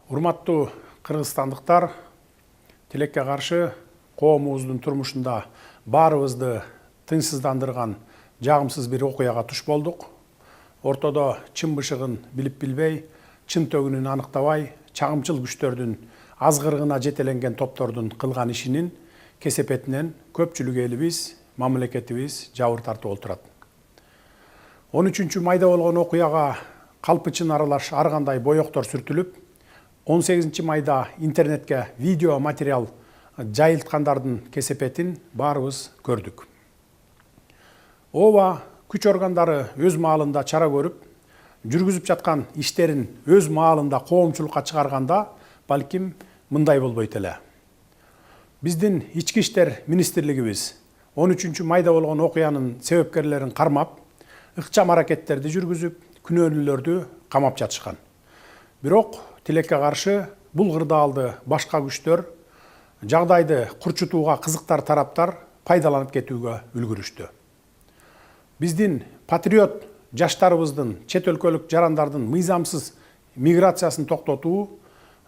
Урматтуу кыргызстандыктар, тилекке каршы коомубуздун турмушунда баарыбызды тынчсыздандырган жагымсыз бир окуяга туш болдук. Ортодо чын бышыгын билип билбей, чын төгүнүн аныктабай, чагымчыл күчтөрдүн азгырыгына жетеленген топтордун кылган ишинин кесепетинен көпчүлүк элибиз, мамлекетибиз жабыр тартып отурат. 13 майда болгон окуяга калпычын аралаш ар кандай боектор сүртүлүп, 18 майда интернетке видео материал жайылткандардын кесепетин баарыбыз көрдүк. Ооба күч органдары өз маалында чара көрүп, жүргүзүп жаткан иштерин өз маалында коомчулукка чыгарганда, балким мындай болбойт эле. Биздин ички иштер министрлигибиз 13 майда болгон окуянын себепкерлерин кармап, ыкчам аракеттерди жүргүзүп, күнөөлүүлөрдү камап жатышкан. Бирок тилекке каршы бул кырдаалды башка күчтөр жагдайды курчутууга кызыктар тараптар пайдаланып кетүүгө үлгүрүштү. Биздин патриот жаштарыбыздын чет өлкөлүк жарандардын мыйзамсыз миграциясын токтотуу,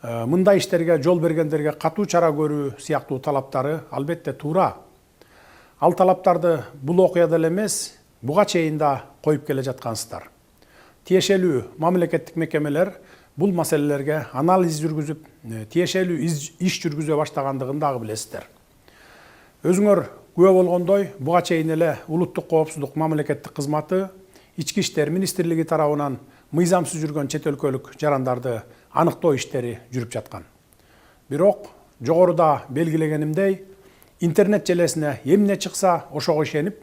мындай иштерге жол бергендерге катуу чара көрүү сыяктуу талаптары албетте туура. Ал талаптарды бул окуяда эле эмес, буга чейин да коюп келе жаткансыздар. Тиешелүү мамлекеттик мекемелер бул маселелерге анализ жүргүзүп, тиешелүү иш жүргүзө баштагандыгын дагы билесиздер. Өзүңөр күбө болгондой, буга чейин эле улуттук коопсуздук мамлекеттик кызматы ички иштер министрлиги тарабынан мыйзамсыз жүргөн чет өлкөлүк жарандарды аныктоо иштери жүрүп жаткан. Бирок жогоруда белгилегенимдей, интернет желесине эмне чыкса ошого ишенип,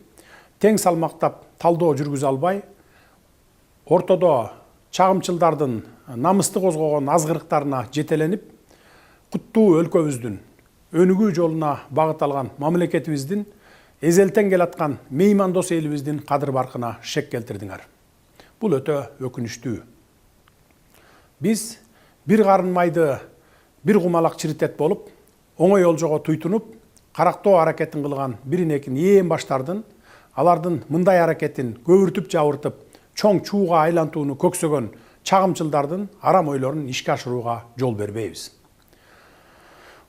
тең салмактап талдоо жүргүзө албай, ортодо чагымчылдардын намысты козгогон азгырыктарына жетеленип, куттуу өлкөбүздүн өнүгүү жолуна багыт алган мамлекетибиздин эзелтен келаткан меймандос элибиздин кадыр баркына шек келтирдиңер. Бул өтө өкүнүчтүү. Биз бир карын майды бир кумалак чиритет болуп, оңой олжого туйтунуп, карактоо аракетин кылган бирин-экин ээн баштардын, алардын мындай аракетин көбүртүп жабыртып, чоң чууга айлантууну көксөгөн чагымчылдардын арам ойлорун ишке ашырууга жол бербейбиз.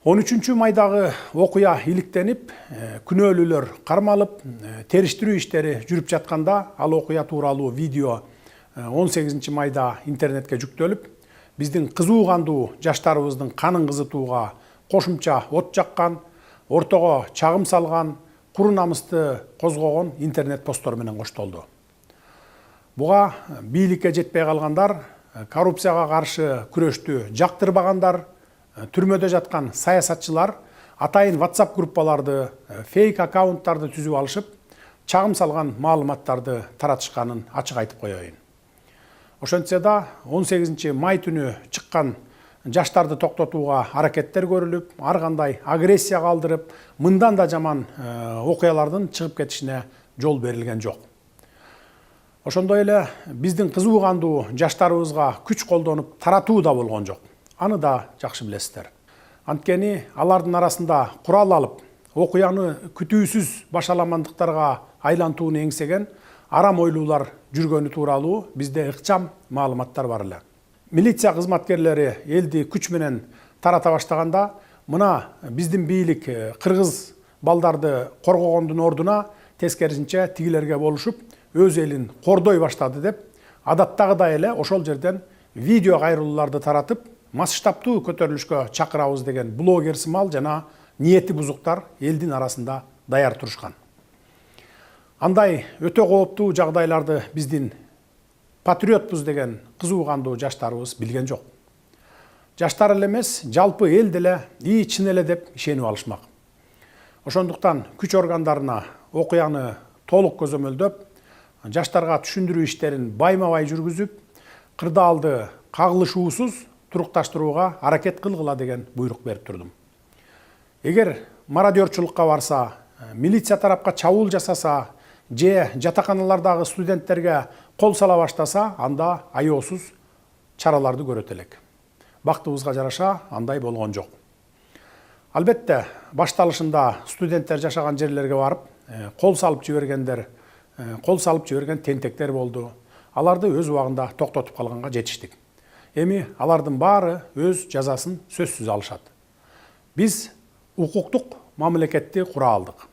13 майдагы окуя иликтенип, күнөөлүүлөр кармалып, териштирүү иштери жүрүп жатканда, ал окуя тууралуу видео 18 майда интернетке жүктөлүп, биздин кызуу кандуу жаштарыбыздын канын кызытууга кошумча от жаккан, ортого чагым салган, куру намысты козгогон интернет посттор менен коштолду. Буга бийликке жетпей калгандар, коррупцияга каршы күрөштү жактырбагандар, түрмөдө жаткан саясатчылар атайын WhatsApp группаларды, фейк аккаунттарды түзүп алышып, чагым салган маалыматтарды таратышканын ачык айтып коеюн. Ошентсе да 18 май түнү чыккан жаштарды токтотууга аракеттер көрүлүп, ар кандай агрессия калтырып, мындан да жаман окуялардын чыгып кетишине жол берилген жок. Ошондой эле биздин кызуу кандуу жаштарыбызга күч колдонуп таратуу да болгон жок. Аны да жакшы билесиздер. Анткени алардын арасында курал алып, окуяны күтүүсүз башаламандыктарга айлантууну эңсеген арам ойлуулар жүргөнү тууралуу бизде ыкчам маалыматтар бар эле. Милиция кызматкерлери элди күч менен тарата баштаганда, мына биздин бийлик кыргыз балдарды коргогондун ордуна тескерисинче тигилерге болушуп, өз элин кордой баштады деп, адаттагыдай эле ошол жерден видео кайрылууларды таратып, масштабтуу көтөрүлүшкө чакырабыз деген блогер сымал жана ниети бузуктар элдин арасында даяр турушкан. Андай өтө кооптуу жагдайларды биздин патриотпуз деген кызуу кандуу жаштарыбыз билген жок. Жаштар эле эмес, жалпы эл деле чын эле деп ишенип алышмак. Ошондуктан күч органдарына окуяны толук көзөмөлдөп, жаштарга түшүндүрүү иштерин байма-бай жүргүзүп, кырдаалды кагылышуусуз турукташтырууга аракет кылгыла деген буйрук берип турдум. Эгер мародерчулукка барса, милиция тарапка чабуул жасаса, же жатаканалардагы студенттерге кол сала баштаса, анда аеосуз чараларды көрөт элек. Бактыбызга жараша андай болгон жок. Албетте, башталышында студенттер жашаган жерлерге барып, кол салып жиберген тентектер болду. Аларды өз убагында токтотуп калганга жетиштик. Эми алардын баары өз жазасын сөзсүз алышат. Биз укуктук мамлекетти кура алдык.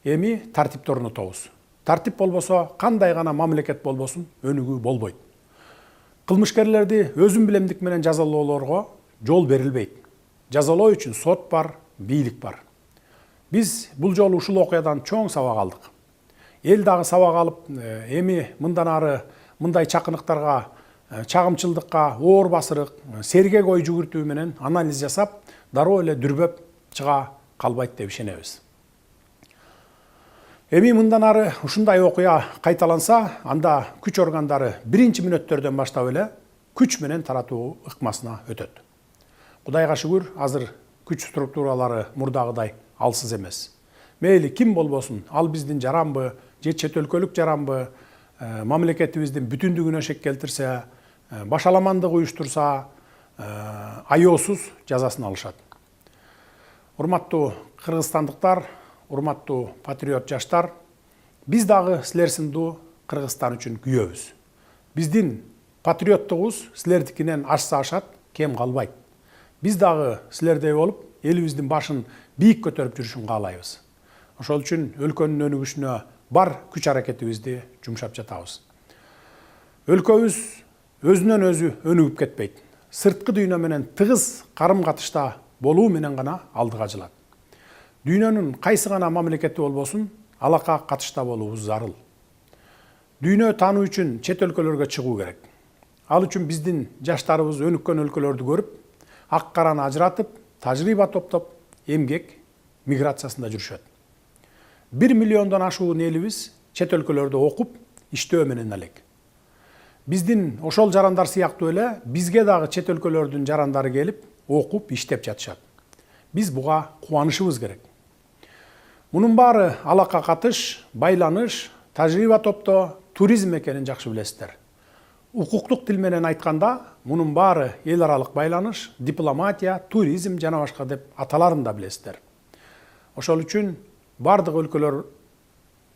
Эми тартипти орнотобуз. Тартип болбосо кандай гана мамлекет болбосун өнүгүү болбойт. Кылмышкерлерди өзүм билемдик менен жазалоолорго жол берилбейт. Жазалоо үчүн сот бар, бийлик бар. Биз бул жолу ушул окуядан чоң сабак алдык. Эл дагы сабак алып, эми мындан ары мындай чакыныктарга, чагымчылдыкка, оор басырык, сергек ой жүгүртүү менен анализ жасап, дароо эле дүрбөп чыга калбайт деп ишенебиз. Эми мындан ары ушундай окуя кайталанса, анда күч органдары биринчи мүнөттөрдөн баштап эле күч менен таратуу ыкмасына өтөт. Кудайга шүгүр, азыр күч структуралары мурдагыдай алсыз эмес. Мейли ким болбосун, ал биздин жаранбы, же чет өлкөлүк жаранбы, мамлекетибиздин бүтүндүгүнө шек келтирсе, башаламандык уюштурса, аяосуз жазасын алышат. Урматтуу кыргызстандыктар, урматтуу патриот жаштар, биз дагы силер сындуу Кыргызстан үчүн күйөбүз. Биздин патриоттугубуз силердикинен ашса ашат, кем калбайт. Биз дагы силердей болуп, элибиздин башын бийик көтөрүп жүрүшүн каалайбыз. Ошол үчүн өлкөнүн өнүгүшүнө бар күч аракетибизди жумшап жатабыз. Өлкөбүз өзүнөн өзү өнүгүп кетпейт. Сырткы дүйнө менен тыгыз карым-катышта болуу менен гана алдыга жылат. Дүйнөнүн кайсы гана мамлекети болбосун, алака катышта болуубуз зарыл. Дүйнө таануу үчүн чет өлкөлөргө чыгуу керек. Ал үчүн биздин жаштарыбыз өнүккөн өлкөлөрдү көрүп, ак караны ажыратып, тажрыйба топтоп, эмгек миграциясында жүрүшөт. 1 миллиондон ашуун элибиз чет өлкөлөрдө окуп, иштөө менен элек. Биздин ошол жарандар сыяктуу эле бизге дагы чет өлкөлөрдүн жарандары келип, окуп, иштеп жатышат. Биз буга кубанышыбыз керек. Мунун баары алака катыш, байланыш, тажрыйба топтоо, туризм экенин жакшы билесиздер. Укуктук тил менен айтканда, мунун баары эл аралык байланыш, дипломатия, туризм жана башка деп аталарын да билесиздер. Ошол үчүн бардык өлкөлөр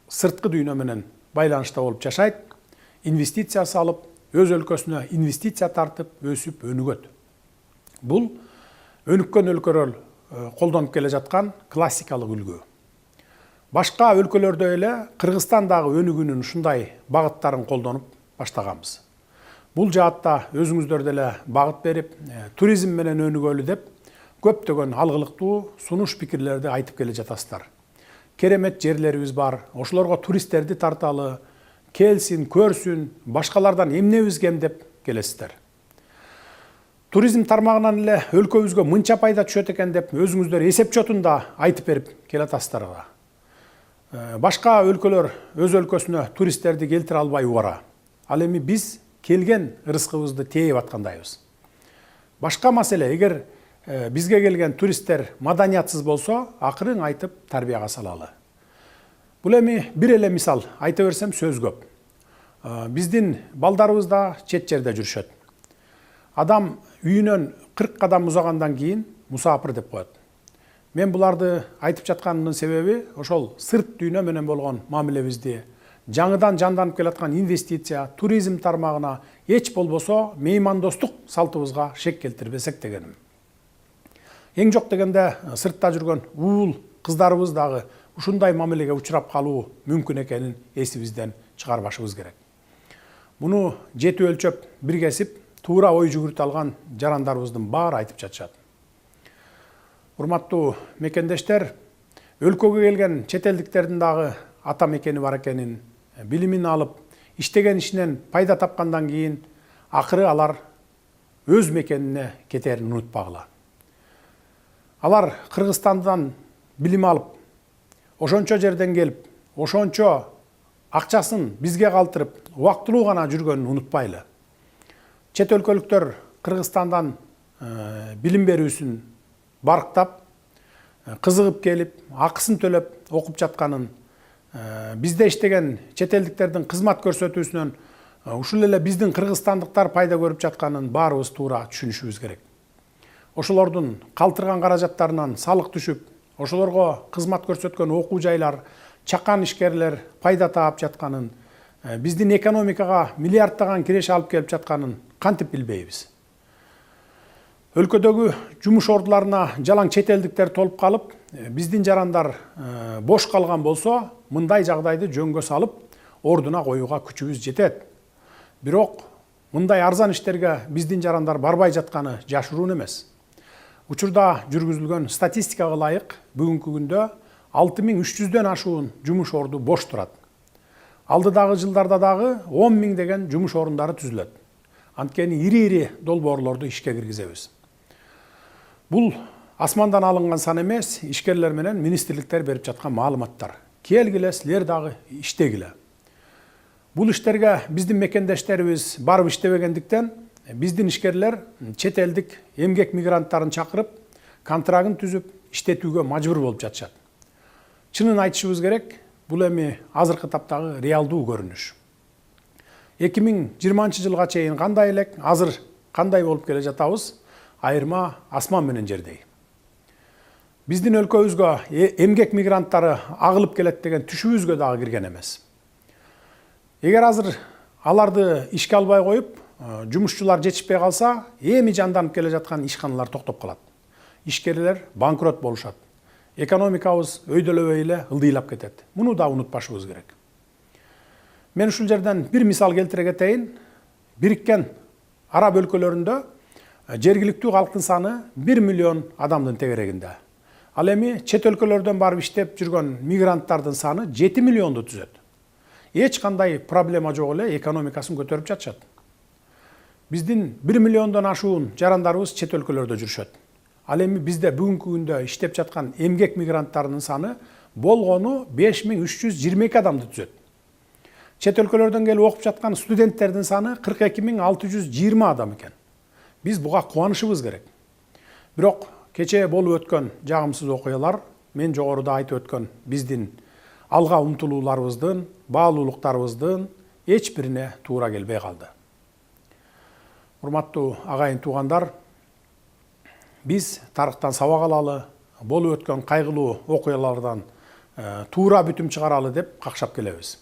сырткы дүйнө менен байланышта болуп жашайт, инвестиция салып, өз өлкөсүнө инвестиция тартып, өсүп, өнүгөт. Бул өнүккөн өлкөлөр колдонуп келе жаткан классикалык үлгү. Башка өлкөлөрдө эле Кыргызстан дагы өнүгүүнүн ушундай багыттарын колдонуп баштаганбыз. Бул жаатта өзүңүздөр деле багыт берип, туризм менен өнүгөлү деп көптөгөн алгылыктуу сунуш пикирлерди айтып келе жатасыздар. Керемет жерлерибиз бар, ошолорго туристтерди тарталы, келсин, көрсүн, башкалардан эмнебиз кем деп келесиздер. Туризм тармагынан эле өлкөбүзгө мынча пайда түшөт экен деп өзүңүздөр эсеп чотунда айтып берип келатасыздар. Башка өлкөлөр өз өлкөсүнө туристтерди келтире албай убара. Ал эми биз келген ырыскыбызды тээп аткандайбыз. Башка маселе, эгер бизге келген туристтер маданиятсыз болсо, акырын айтып тарбияга салалы. Бул эми бир эле мисал айта берсем сөз көп. Биздин балдарыбыз да чет жерде жүрүшөт. Адам үйүнөн 40 кадам узагандан кийин мусапыр деп коет. Мен буларды айтып жатканымдын себеби ошол сырт дүйнө менен болгон мамилебизди, жаңыдан жанданып келаткан инвестиция, туризм тармагына эч болбосо меймандостук салтыбызга шек келтирбесек дегеним. Эң жок дегенде сыртта жүргөн уул кыздарыбыз дагы ушундай мамилеге учурап калуу мүмкүн экенин эсибизден чыгарбашыбыз керек. Муну жети өлчөп, бир кесип, туура ой жүгүртө алган жарандарыбыздын баары айтып жатышат. Урматтуу мекендештер, өлкөгө келген чет элдиктердин дагы ата мекени бар экенин, билимин алып, иштеген ишинен пайда тапкандан кийин акыры алар өз мекенине кетерин унутпагыла. Алар Кыргызстандан билим алып, ошончо жерден келип, ошончо акчасын бизге калтырып, убактылуу гана жүргөнүн унутпайлы. Чет өлкөлүктөр Кыргызстандан билим берүүсүн барктап, кызыгып келип, акысын төлөп окуп жатканын, бизде иштеген чет элдиктердин кызмат көрсөтүүсүнөн ушул эле биздин кыргызстандыктар пайда көрүп жатканын баарыбыз туура түшүнүшүбүз керек. Ошолордун калтырган каражаттарынан салык түшүп, ошолорго кызмат көрсөткөн окуу жайлар, чакан ишкерлер пайда таап жатканын, биздин экономикага миллиарддаган киреше алып келип жатканын кантип билбейбиз? Өлкөдөгү жумуш ордуларына жалаң чет элдиктер толуп калып, биздин жарандар бош калган болсо, мындай жагдайды жөнгө салып, ордуна коюуга күчүбүз жетет. Бирок мындай арзан иштерге биздин жарандар барбай жатканы жашыруун эмес. Учурда жүргүзүлгөн статистикага ылайык бүгүнкү күндө 6300дөн ашуун жумуш орду бош турат. Алдыдагы жылдарда дагы 10 000 деген жумуш орундары түзүлөт. Анткени ири долбоорлорду ишке киргизебиз. Бул асмандан алынган сан эмес, ишкерлер менен министрликтер берип жаткан маалыматтар. Келгиле, силер дагы иштегиле. Бул иштерге биздин мекендештерибиз барып иштебегендиктен, биздин ишкерлер чет элдик эмгек мигранттарын чакырып, контрагын түзүп, иштетүүгө мажбур болуп жатышат. Чынын айтышыбыз керек, бул эми азыркы таптагы реалдуу көрүнүш. 2020 жылга чейин кандай элек, азыр кандай болуп келе жатабыз, айырма асман менен жердей. Биздин өлкөбүзгө эмгек мигранттары агылып келет деген түшүбүзгө дагы кирген эмес. Эгер азыр аларды ишке албай коюп, жумушчулар жетишпей калса, эми жанданып келе жаткан ишканалар токтоп калат. Ишкерлер банкрот болушат. Экономикабыз өйдөлөбөй эле ылдыйлап кетет. Муну да унутпашыбыз керек. Мен ушул жерден бир мисал келтире кетейин. Бириккен Араб өлкөлөрүндө жергиликтүү калктын саны 1 миллион адамдын тегерегинде. Ал эми чет өлкөлөрдөн барып иштеп жүргөн мигранттардын саны 7 миллионду түзөт. Эч кандай проблема жок эле экономикасын көтөрүп жатышат. Биздин 1 миллиондон ашуун жарандарыбыз чет өлкөлөрдө жүрүшөт. Ал эми бизде бүгүнкү күндө иштеп жаткан эмгек мигранттарынын саны болгону 5322 адамды түзөт. Чет өлкөлөрдөн келип окуп жаткан студенттердин саны 42620 адам экен. Биз буга кубанышыбыз керек. Бирок кечээ болуп өткөн жагымсыз окуялар, мен жогоруда айтып өткөн биздин алга умтулууларыбыздын, баалуулуктарыбыздын эч бирине туура келбей калды. Урматтуу агайын туугандар, биз тарыхтан сабак алалы, болуп өткөн кайгылуу окуялардан туура бүтүм чыгаралы деп какшап келебиз.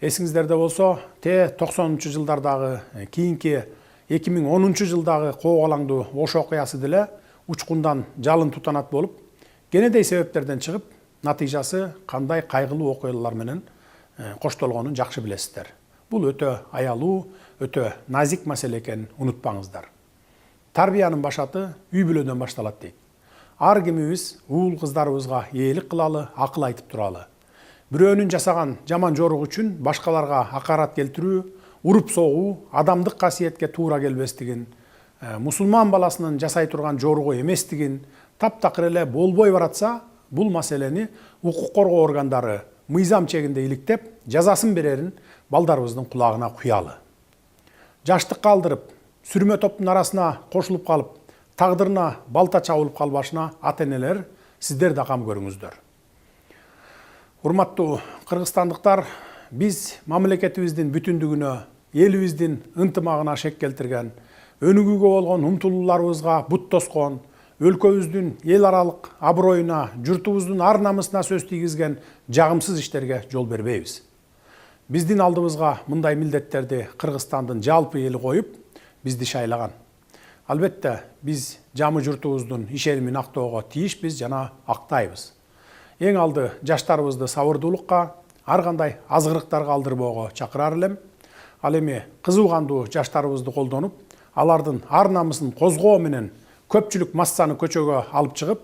Эсиңиздерде болсо, 90-жылдардагы кийинки 2010 жылдагы коогалаңдуу Ош окуясы деле учкундан жалын тутанат болуп, кенедей себептерден чыгып, натыйжасы кандай кайгылуу окуялар менен коштолгонун жакшы билесиздер. Бул өтө аялуу, өтө назик маселе экенин унутпаңыздар. Тарбиянын башаты үй бүлөдөн башталат дейт. Ар кимибиз уул кыздарыбызга ээлик кылалы, акыл айтып туралы. Бирөөнүн жасаган жаман жорук үчүн башкаларга акарат келтирүү, уруп согуу, адамдык касиетке туура келбестигин, мусулман баласынын жасай турган жоругу эместигин таптакыр эле болбой баратса, бул маселени укук коргоо органдары мыйзам чегинде иликтеп, жазасын берерин балдарыбыздын кулагына куялы. Жаштыкка алдырып, сүрмө топтун арасына кошулуп калып, тагдырына балта чабылып калбашына ата-энелер сиздер да кам көрүңүздөр. Урматтуу кыргызстандыктар, биз мамлекетибиздин бүтүндүгүнө, элибиздин ынтымагына шек келтирген, өнүгүүгө болгон умтулууларыбызга бут тоскон, өлкөбүздүн эл аралык аброюна, журтубуздун ар намысына сөз тийгизген жагымсыз иштерге жол бербейбиз. Биздин алдыбызга мындай милдеттерди Кыргызстандын жалпы эли коюп, бизди шайлаган. Албетте, биз жамы журтубуздун ишенимин актоого тийишпиз жана актайбыз. Эң алды жаштарыбызды сабырдуулукка, ар кандай азгырыктарга алдырбоого чакырар элем. Ал эми кызуу кандуу жаштарыбызды колдонуп, алардын ар намысын козгоо менен көпчүлүк массаны көчөгө алып чыгып,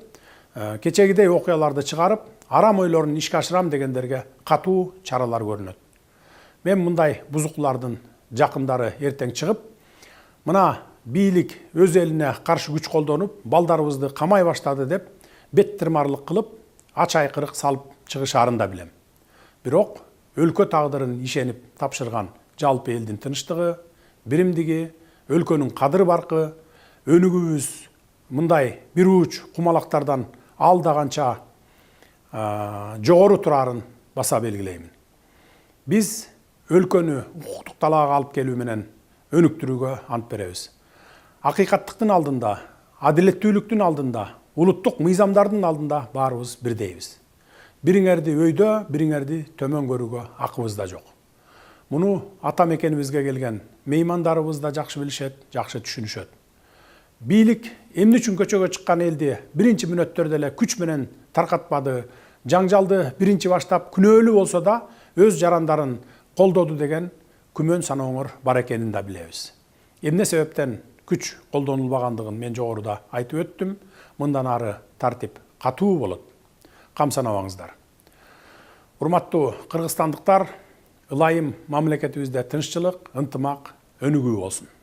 кечегидей окуяларды чыгарып, арам ойлорун ишке ашырам дегендерге катуу чаралар көрүнөт. Мен мындай бузуклардын жакындары эртең чыгып, мына бийлик өз элине каршы күч колдонуп, балдарыбызды камай баштады деп бет тырмарлык кылып, ач айкырык салып чыгышарын да билем. Бирок өлкө тагдырын ишенип тапшырган жалпы элдин тынчтыгы, биримдиги, өлкөнүн кадыр баркы, өнүгүүбүз мындай бир уч кумалактардан алдаганча жогору турарын баса белгилеймин. Биз өлкөнү укуктук талаага алып келүү менен өнүктүрүүгө ант беребиз. Акыйкаттыктын алдында, адилеттүүлүктүн алдында, улуттук мыйзамдардын алдында баарыбыз бирдейбиз. Бириңерди өйдө, бириңерди төмөн көрүүгө акыбыз да жок. Муну ата мекенибизге келген меймандарыбыз да жакшы билишет, жакшы түшүнүшөт. бийлик эмне үчүн көчөгө чыккан элди биринчи мүнөттөрдө эле күч менен таркатпады, жаңжалды биринчи баштап күнөөлүү болсо да өз жарандарын колдоду деген күмөн санооңор бар экенин да билебиз. Эмне себептен күч колдонулбагандыгын мен жогоруда айтып өттүм. Мындан ары тартип катуу болот. Камсанабаңыздар. Урматтуу кыргызстандыктар, ылайым мамлекетибизде тынччылык, ынтымак өнүгүү болсун.